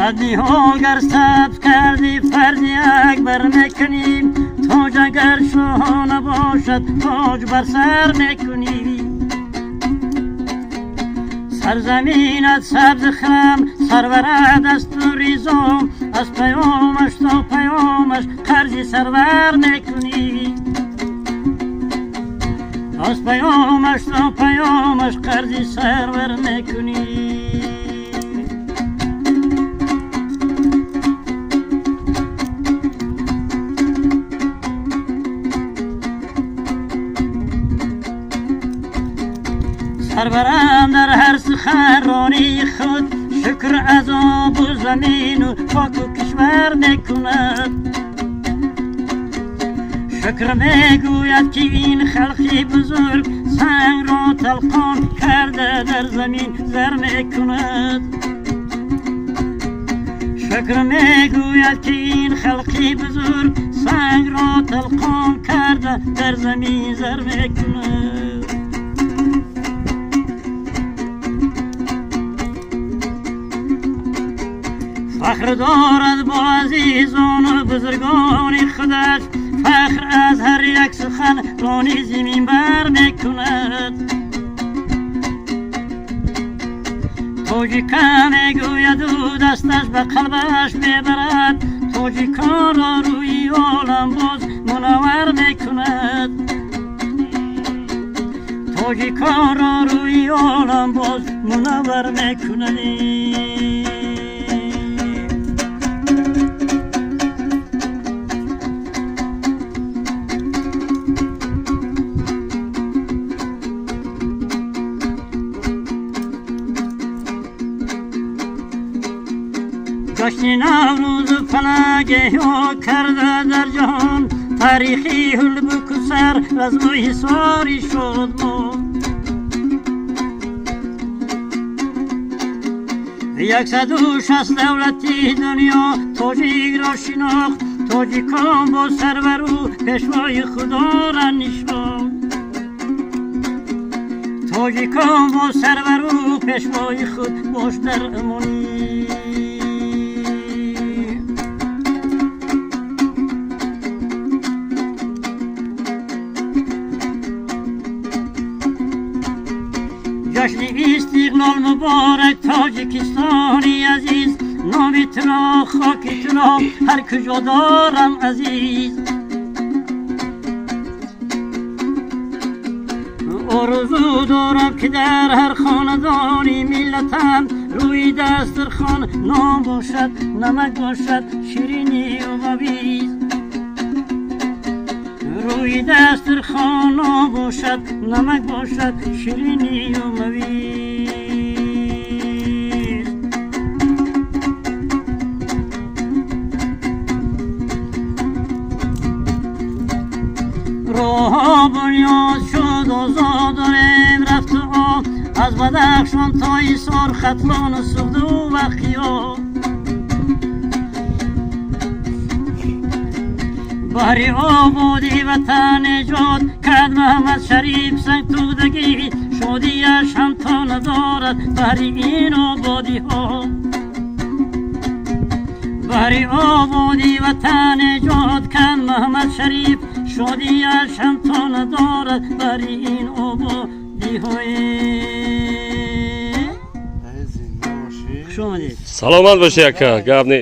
سعدی ها گر ثبت کردی فرضی اکبر میکنیم، تاج اگر شاهانه باشد تاج بر سر میکنی. سرزمینت سبز خرم سرورد است و ریزم، از پیامش تا پیامش قرضی سرور میکنی. از پیامش تا پیامش قرضی سرور میکنی. سرورم در هر سخنرانی خود شکر از آب و زمین و خاک و کشور میکند. شکر میگوید که این خلقی بزرگ سنگ را تلقان کرده در زمین زر میکند. شکر میگوید که این خلقی بزرگ سنگ را تلقان کرده در زمین زر میکند. فخر دارد با عزیزان و بزرگان خودش، فخر از هر یک سخن رانی زمین بر میکند. تاجی که میگوید و دستش به قلبش میبرد، تاجی کار را روی عالم باز منور میکند. تاجی کار را روی عالم باز منور میکند. جشن نوروز و فلک ها کرده در جهان، تاریخی هلبک و سر رزم و حصاری شد ما. 160 دولتی دنیا تاجیک را شناخت، تاجیکان با سرور و پیشوای خدا را نشاند. تاجیکان با سرور و پیشوای خود باش در امانی. جشن استقلال مبارک تاجیکستانی عزیز، نامی تنا خاکی تنا هر کجا دارم عزیز. آرزو دارم که در هر خاندانی ملتم روی دسترخوان نام باشد، نمک باشد، شیرینی و مویز. روی دسترخوان نام باشد، نمک باشد، شیرینی و مویز. راه بنیاد شد آزاد داریم رفت آب، از بدخشان تا ایسار ختلان سوخته و وخیاب. بحری آبادی وطن نجات کرد محمد شریف سنگ تودگی، شادیش هم تا ندارد بحری این آبادی ها. بحری آبادی وطن نجات کرد محمد شریف، شادیش هم تا ندارد بحری این آبادی های. سلامت باشی اکا، گپ نیست.